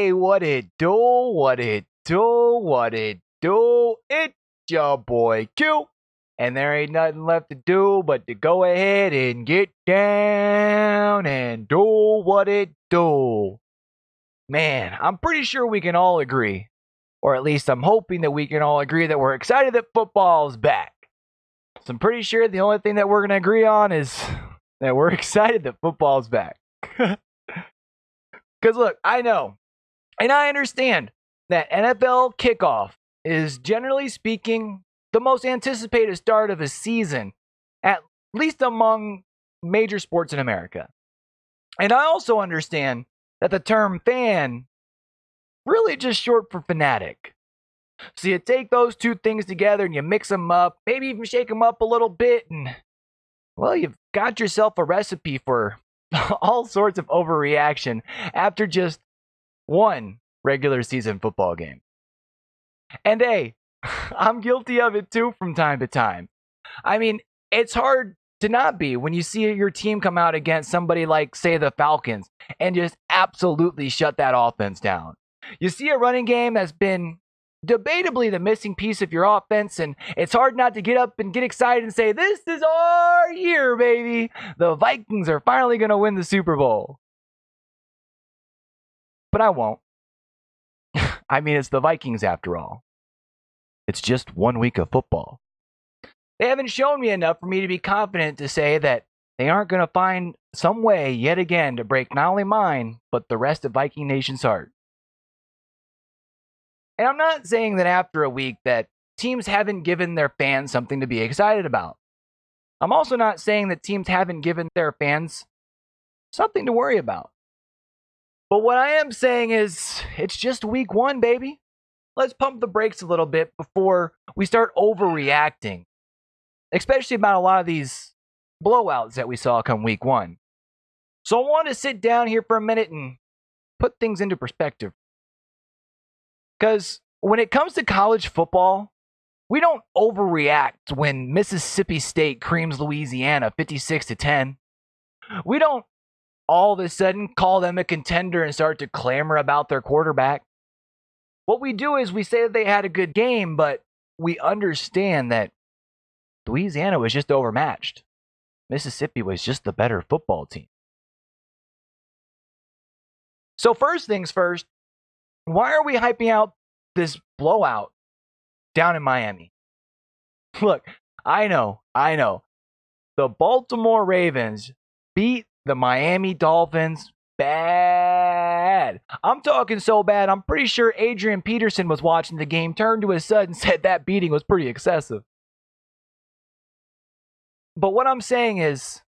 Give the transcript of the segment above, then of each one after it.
Hey, what it do? What it do? What it do? It's your boy Q. And there ain't nothing left to do but to go ahead and get down and do what it do. Man, I'm pretty sure we can all agree, or at least I'm hoping that we can all agree that we're excited that football's back. So I'm pretty sure the only thing that we're going to agree on is that we're excited that football's back. Because look, I know, and I understand that NFL Kickoff is, generally speaking, the most anticipated start of a season, at least among major sports in America. And I also understand that the term fan really just short for fanatic. So you take those two things together and you mix them up, maybe even shake them up a little bit, and well, you've got yourself a recipe for all sorts of overreaction after just one regular season football game. And hey, I'm guilty of it too from time to time. I mean, it's hard to not be when you see your team come out against somebody like, say, the Falcons and just absolutely shut that offense down. You see a running game that's been debatably the missing piece of your offense, and it's hard not to get up and get excited and say, this is our year, baby. The Vikings are finally going to win the Super Bowl. But I won't. I mean, it's the Vikings after all. It's just 1 week of football. They haven't shown me enough for me to be confident to say that they aren't going to find some way yet again to break not only mine, but the rest of Viking Nation's heart. And I'm not saying that after a week that teams haven't given their fans something to be excited about. I'm also not saying that teams haven't given their fans something to worry about. But what I am saying is, it's just week one, baby. Let's pump the brakes a little bit before we start overreacting, especially about a lot of these blowouts that we saw come week one. So I want to sit down here for a minute and put things into perspective. Because when it comes to college football, we don't overreact when Mississippi State creams Louisiana 56-10. We don't all of a sudden call them a contender and start to clamor about their quarterback. What we do is we say that they had a good game, but we understand that Louisiana was just overmatched. Mississippi was just the better football team. So first things first, why are we hyping out this blowout down in Miami? Look, I know. The Baltimore Ravens beat the Miami Dolphins bad. I'm talking so bad, I'm pretty sure Adrian Peterson was watching the game, turned to his son and said that beating was pretty excessive. But what I'm saying is,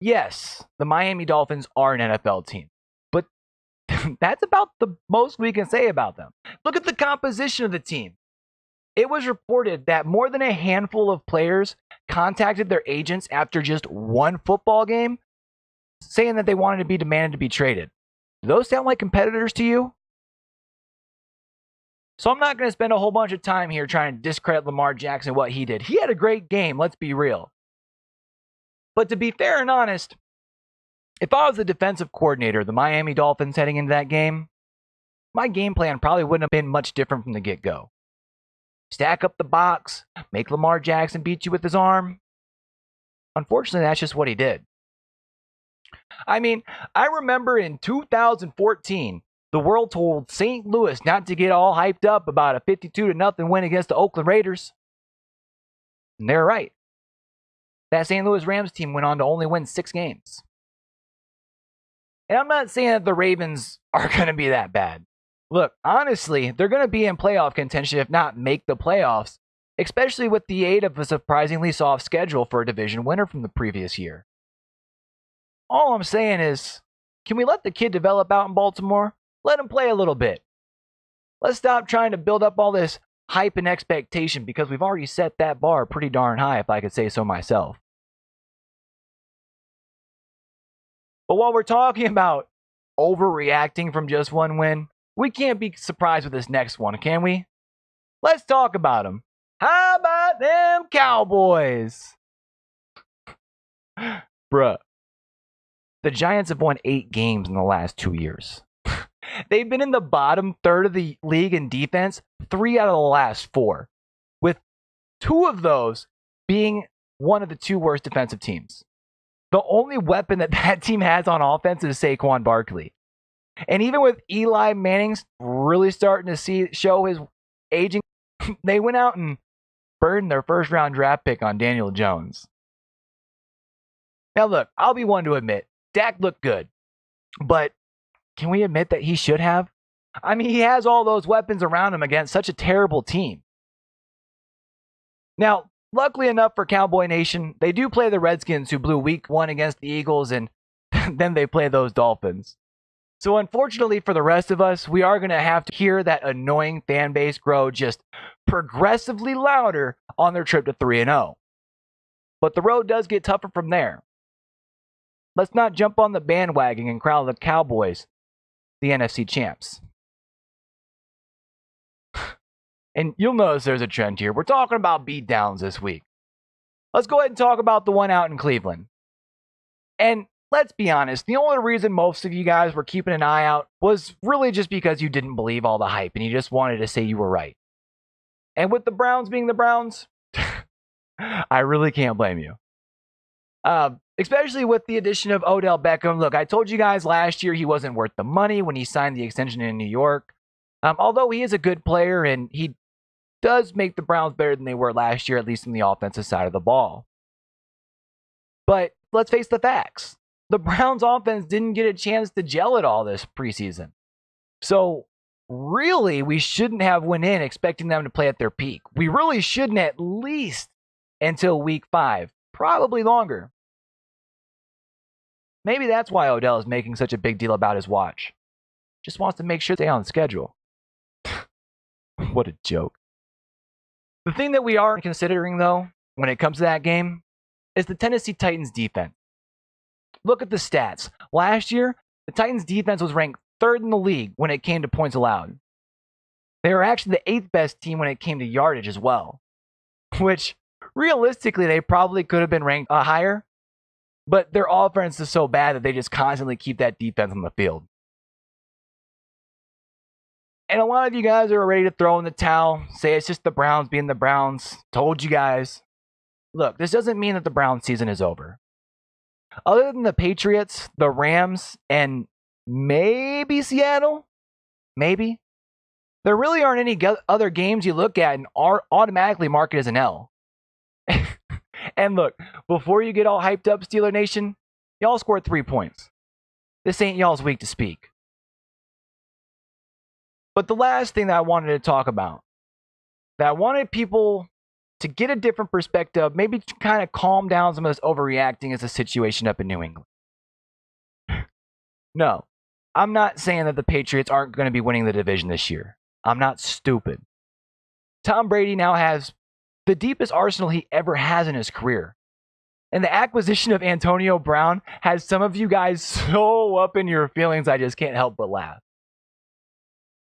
yes, the Miami Dolphins are an NFL team. But that's about the most we can say about them. Look at the composition of the team. It was reported that more than a handful of players contacted their agents after just one football game, saying that they wanted to be demanded to be traded. Do those sound like competitors to you? So I'm not going to spend a whole bunch of time here trying to discredit Lamar Jackson and what he did. He had a great game, let's be real. But to be fair and honest, if I was the defensive coordinator of the Miami Dolphins heading into that game, my game plan probably wouldn't have been much different from the get-go. Stack up the box, make Lamar Jackson beat you with his arm. Unfortunately, that's just what he did. I mean, I remember in 2014, the world told St. Louis not to get all hyped up about a 52-0 win against the Oakland Raiders. And they're right. That St. Louis Rams team went on to only win 6 games. And I'm not saying that the Ravens are going to be that bad. Look, honestly, they're going to be in playoff contention, if not make the playoffs, especially with the aid of a surprisingly soft schedule for a division winner from the previous year. All I'm saying is, can we let the kid develop out in Baltimore? Let him play a little bit. Let's stop trying to build up all this hype and expectation, because we've already set that bar pretty darn high, if I could say so myself. But while we're talking about overreacting from just one win, we can't be surprised with this next one, can we? Let's talk about them. How about them Cowboys? Bruh. The Giants have won 8 games in the last 2 years. They've been in the bottom third of the league in defense 3 out of the last 4, with 2 of those being one of the 2 worst defensive teams. The only weapon that team has on offense is Saquon Barkley. And even with Eli Manning's really starting to show his aging, they went out and burned their first-round draft pick on Daniel Jones. Now, look, I'll be one to admit, Dak looked good. But can we admit that he should have? I mean, he has all those weapons around him against such a terrible team. Now, luckily enough for Cowboy Nation, they do play the Redskins, who blew week 1 against the Eagles, and then they play those Dolphins. So unfortunately for the rest of us, we are going to have to hear that annoying fan base grow just progressively louder on their trip to 3-0. But the road does get tougher from there. Let's not jump on the bandwagon and crown the Cowboys the NFC champs. And you'll notice there's a trend here. We're talking about beatdowns this week. Let's go ahead and talk about the one out in Cleveland. And let's be honest, the only reason most of you guys were keeping an eye out was really just because you didn't believe all the hype and you just wanted to say you were right. And with the Browns being the Browns, I really can't blame you. Especially with the addition of Odell Beckham. Look, I told you guys last year he wasn't worth the money when he signed the extension in New York. Although he is a good player and he does make the Browns better than they were last year, at least on the offensive side of the ball. But let's face the facts. The Browns offense didn't get a chance to gel at all this preseason. So really, we shouldn't have went in expecting them to play at their peak. We really shouldn't, at least until week 5, probably longer. Maybe that's why Odell is making such a big deal about his watch. Just wants to make sure they stay on schedule. What a joke. The thing that we are considering, though, when it comes to that game, is the Tennessee Titans defense. Look at the stats. Last year, the Titans defense was ranked 3rd in the league when it came to points allowed. They were actually the 8th best team when it came to yardage as well. Which, realistically, they probably could have been ranked higher. But their offense is so bad that they just constantly keep that defense on the field. And a lot of you guys are ready to throw in the towel, say it's just the Browns being the Browns. Told you guys. Look, this doesn't mean that the Browns season is over. Other than the Patriots, the Rams, and maybe Seattle, maybe, there really aren't any other games you look at and automatically mark it as an L. And look, before you get all hyped up, Steeler Nation, y'all scored 3 points. This ain't y'all's week to speak. But the last thing that I wanted to talk about, that I wanted people to get a different perspective, maybe to kind of calm down some of this overreacting, is the situation up in New England. No, I'm not saying that the Patriots aren't going to be winning the division this year. I'm not stupid. Tom Brady now has the deepest arsenal he ever has in his career. And the acquisition of Antonio Brown has some of you guys so up in your feelings, I just can't help but laugh.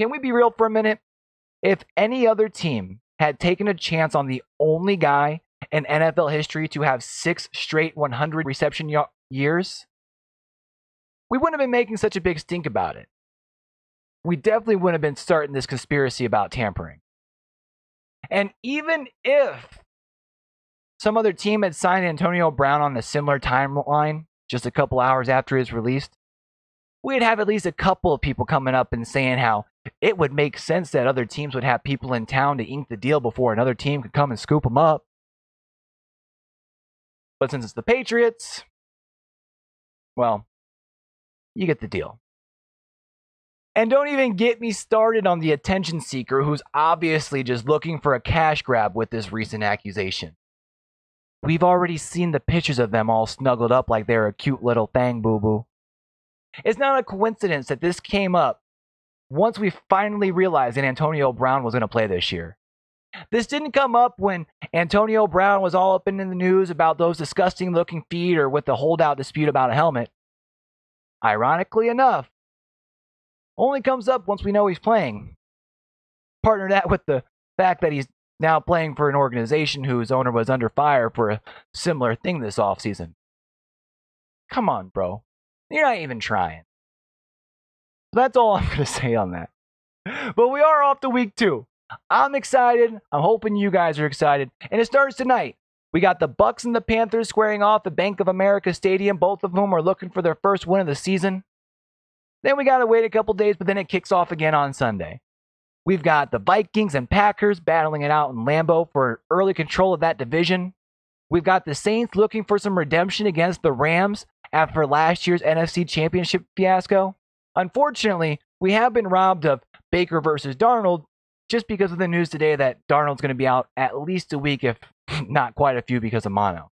Can we be real for a minute? If any other team had taken a chance on the only guy in NFL history to have 6 straight 100 reception years, we wouldn't have been making such a big stink about it. We definitely wouldn't have been starting this conspiracy about tampering. And even if some other team had signed Antonio Brown on a similar timeline, just a couple hours after his release, we'd have at least a couple of people coming up and saying how it would make sense that other teams would have people in town to ink the deal before another team could come and scoop them up. But since it's the Patriots, well, you get the deal. And don't even get me started on the attention seeker who's obviously just looking for a cash grab with this recent accusation. We've already seen the pictures of them all snuggled up like they're a cute little thing, boo-boo. It's not a coincidence that this came up once we finally realized that Antonio Brown was going to play this year. This didn't come up when Antonio Brown was all up in the news about those disgusting looking feet or with the holdout dispute about a helmet. Ironically enough, only comes up once we know he's playing. Partner that with the fact that he's now playing for an organization whose owner was under fire for a similar thing this offseason. Come on, bro. You're not even trying. So that's all I'm going to say on that. But we are off to week 2. I'm excited. I'm hoping you guys are excited. And it starts tonight. We got the Bucks and the Panthers squaring off at Bank of America Stadium, both of whom are looking for their first win of the season. Then we got to wait a couple days, but then it kicks off again on Sunday. We've got the Vikings and Packers battling it out in Lambeau for early control of that division. We've got the Saints looking for some redemption against the Rams after last year's NFC Championship fiasco. Unfortunately, we have been robbed of Baker versus Darnold just because of the news today that Darnold's going to be out at least a week, if not quite a few, because of mono.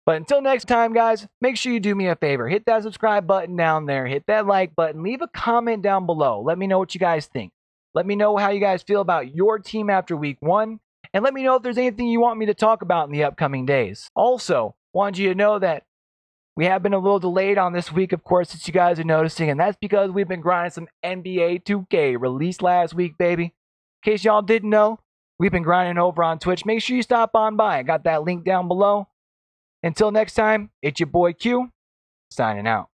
But until next time, guys, make sure you do me a favor. Hit that subscribe button down there. Hit that like button. Leave a comment down below. Let me know what you guys think. Let me know how you guys feel about your team after week 1. And let me know if there's anything you want me to talk about in the upcoming days. Also, wanted you to know that we have been a little delayed on this week, of course, as you guys are noticing. And that's because we've been grinding some NBA 2K released last week, baby. In case y'all didn't know, we've been grinding over on Twitch. Make sure you stop on by. I got that link down below. Until next time, it's your boy Q, signing out.